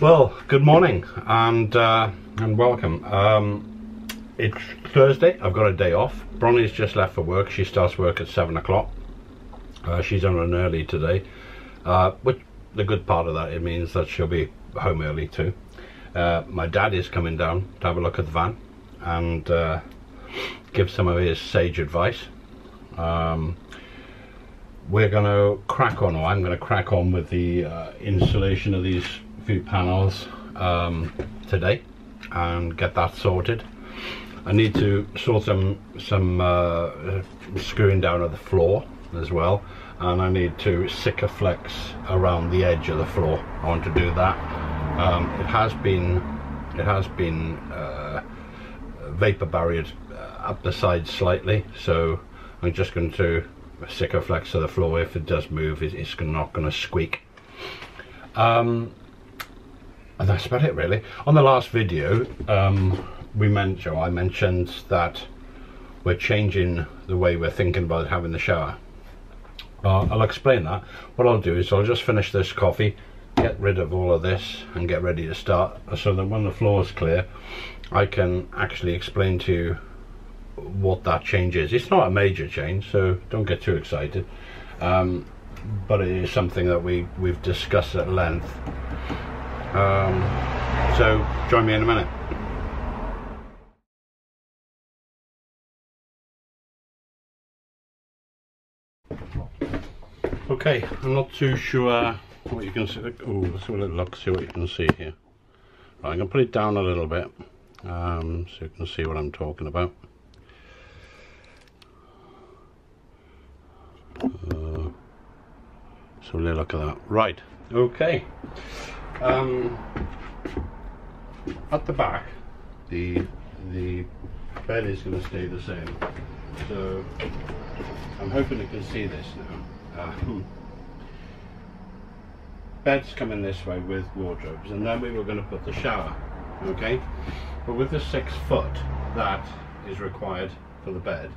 Well, good morning and welcome. It's Thursday. I've got a day off. Bronnie's just left for work. She starts work at 7 o'clock. She's on an early today, which the good part of that, it means that she'll be home early too. My dad is coming down to have a look at the van and give some of his sage advice. We're going to crack on, or I'm going to crack on with the installation of these few panels today and get that sorted. I need to sort some screwing down of the floor as well, and I need to Sikaflex around the edge of the floor. I want to do that. It has been vapor barriered up the side slightly, so I'm just going to Sikaflex to the floor. If it does move, it's not going to squeak. And that's about it really. On the last video, I mentioned that we're changing the way we're thinking about having the shower. I'll explain that. What I'll do is I'll just finish this coffee, get rid of all of this and get ready to start, so that when the floor is clear I can actually explain to you what that change is. It's not a major change, so don't get too excited, but it is something that we've discussed at length. So join me in a minute. Okay, I'm not too sure what you can see. Oh, let's have a little look, see what you can see here. Right, I'm going to put it down a little bit so you can see what I'm talking about. So a little look at that. Right, okay. At the back, the bed is going to stay the same, so I'm hoping you can see this now. Bed's coming this way with wardrobes, and then we were going to put the shower, okay, but with the 6 foot that is required for the bed,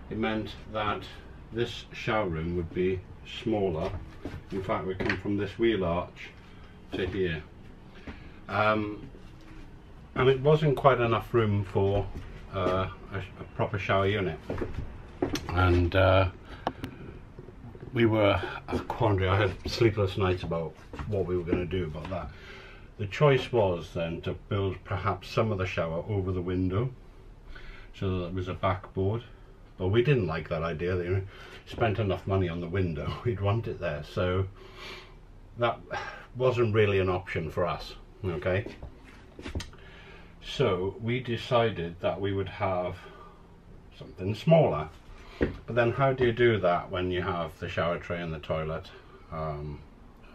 it meant that this shower room would be smaller. In fact, we come from this wheel arch to here, and it wasn't quite enough room for a proper shower unit, and we were a quandary. I had sleepless nights about what we were going to do about that. The choice was then to build perhaps some of the shower over the window so that it was a backboard, but we didn't like that idea. You know, spent enough money on the window, we'd want it there, so that wasn't really an option for us. Okay, so we decided that we would have something smaller, but then how do you do that when you have the shower tray and the toilet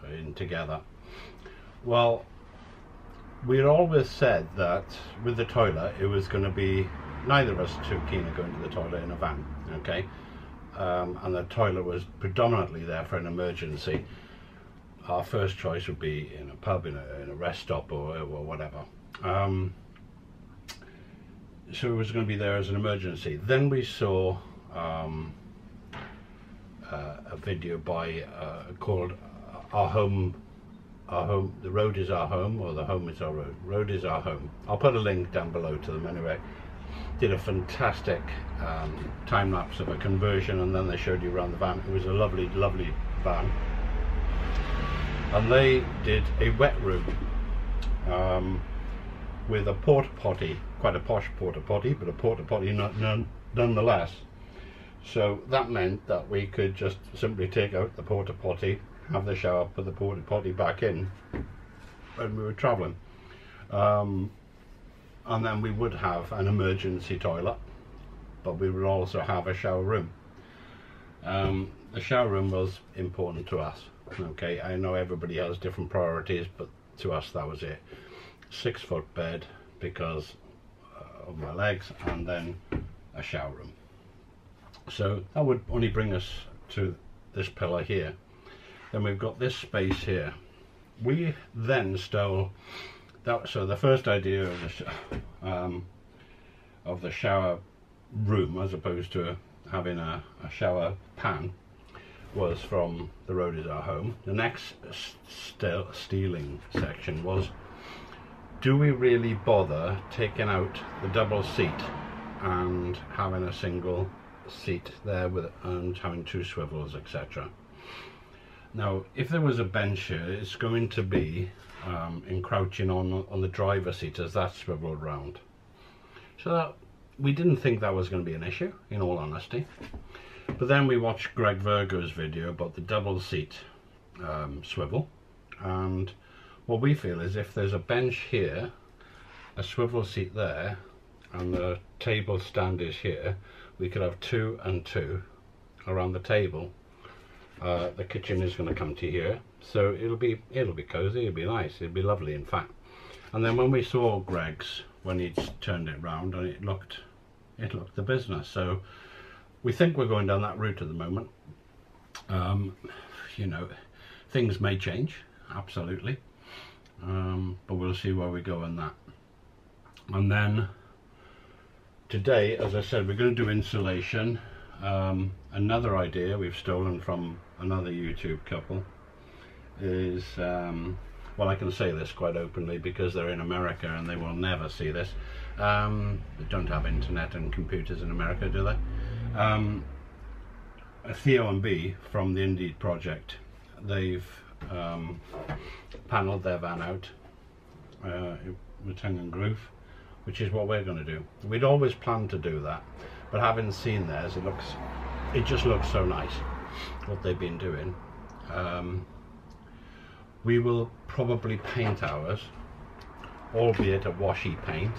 in together? Well, we'd always said that with the toilet it was going to be, neither of us too keen on going to the toilet in a van, okay, and the toilet was predominantly there for an emergency. Our first choice would be in a pub, in a rest stop, or whatever. So it was going to be there as an emergency. Then we saw a video by called Our Home, The Road Is Our Home, or The Home Is Our Road. Road Is Our Home. I'll put a link down below to them anyway. Did a fantastic time lapse of a conversion, and then they showed you around the van. It was a lovely, lovely van. And they did a wet room with a porta potty, quite a posh porta potty, but a porta potty nonetheless. So that meant that we could just simply take out the porta potty, have the shower, put the porta potty back in when we were travelling, and then we would have an emergency toilet, but we would also have a shower room. The shower room was important to us. Okay, I know everybody has different priorities, but to us that was it. 6 foot bed because of my legs, and then a shower room. So that would only bring us to this pillar here. Then we've got this space here. We then stole that, so the first idea of the shower room, as opposed to having a shower pan, was from the road is our home. The next stealing section was, do we really bother taking out the double seat and having a single seat there and having two swivels, etc. Now, if there was a bench here, it's going to be encroaching on the driver's seat as that's swiveled round. So we didn't think that was going to be an issue, in all honesty. But then we watched Greg Virgo's video about the double seat swivel, and what we feel is if there's a bench here, a swivel seat there, and the table stand is here, we could have 2 and 2 around the table. The kitchen is going to come to here, so it'll be cozy, it'll be nice, it'll be lovely in fact. And then when we saw Greg's, when he'd turned it round, and it looked the business. So we think we're going down that route at the moment. You know, things may change, absolutely, but we'll see where we go on that. And then today, as I said, we're going to do insulation. Another idea we've stolen from another YouTube couple is, well, I can say this quite openly because they're in America and they will never see this. They don't have internet and computers in America, do they? Theo and B from the Indeed project, they've panelled their van out with tongue and groove, which is what we're going to do. We'd always planned to do that, but having seen theirs, it just looks so nice what they've been doing. We will probably paint ours, albeit a washy paint,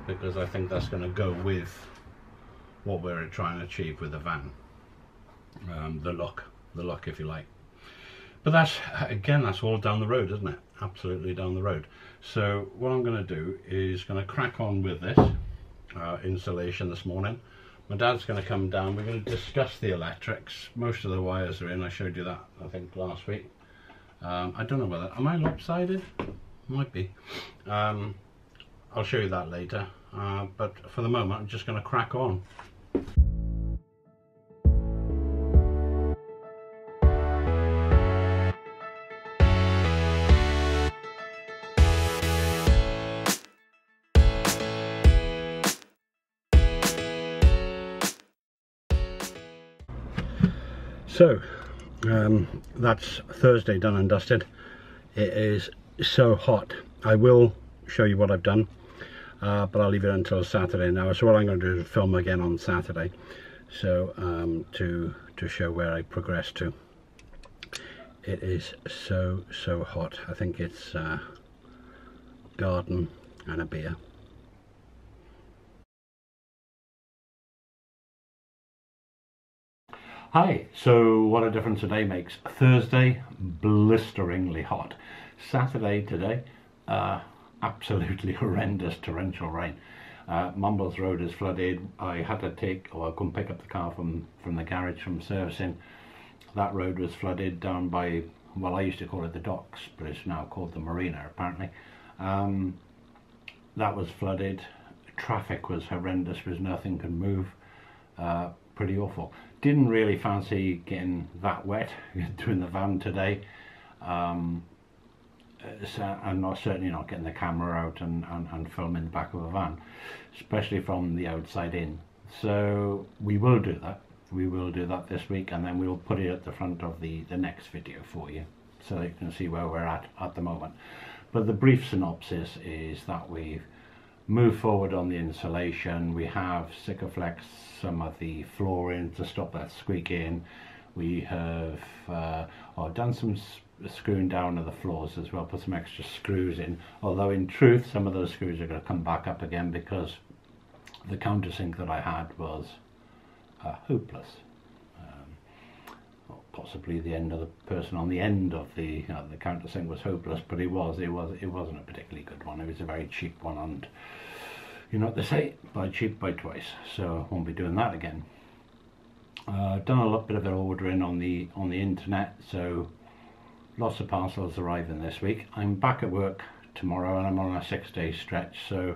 because I think that's going to go with what we're trying to achieve with the van, the look if you like. But that's, again, that's all down the road, isn't it? Absolutely down the road. So what I'm going to do is going to crack on with this installation this morning. My dad's going to come down, we're going to discuss the electrics. Most of the wires are in, I showed you that I think last week. I don't know whether, am I lopsided? Might be. I'll show you that later, but for the moment I'm just going to crack on. So that's Thursday done and dusted. It is so hot. I will show you what I've done, but I'll leave it until Saturday now. So what I'm going to do is film again on Saturday, so to show where I progress to. It is so hot. I think it's garden and a beer. Hi, so what a difference a day makes. Thursday, blisteringly hot. Saturday today, absolutely horrendous torrential rain. Mumbles Road is flooded. I had to go and pick up the car from the garage from servicing. That road was flooded down by, well, I used to call it the docks, but it's now called the marina apparently. That was flooded. Traffic was horrendous because nothing could move. Pretty awful. Didn't really fancy getting that wet doing the van today, and certainly not getting the camera out and filming the back of a van, especially from the outside in. So we will do that. We will do that this week, and then we'll put it at the front of the next video for you, so you can see where we're at the moment. But the brief synopsis is that we've moved forward on the insulation. We have Sikaflex some of the flooring to stop that squeaking. We have done some screwing down of the floors as well, put some extra screws in, although in truth some of those screws are going to come back up again because the countersink that I had was hopeless. Well, possibly the end of the person on the end of the countersink was hopeless, but it wasn't a particularly good one. It was a very cheap one, and you know what they say, buy cheap, buy twice. So I won't be doing that again. Done a little bit of an ordering on the internet, so lots of parcels arriving this week. I'm back at work tomorrow and I'm on a 6-day stretch, so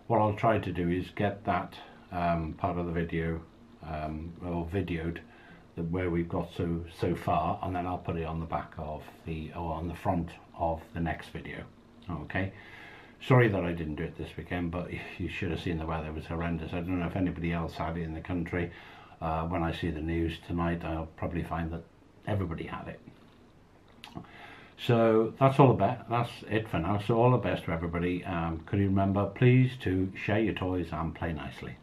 what I'll try to do is get that part of the video or videoed where we've got so far, and then I'll put it on the back of or on the front of the next video. Okay, sorry that I didn't do it this weekend, but you should have seen the weather. It was horrendous. I don't know if anybody else had it in the country. When I see the news tonight, I'll probably find that everybody had it. So that's it for now. So all the best to everybody. Could you remember, please, to share your toys and play nicely.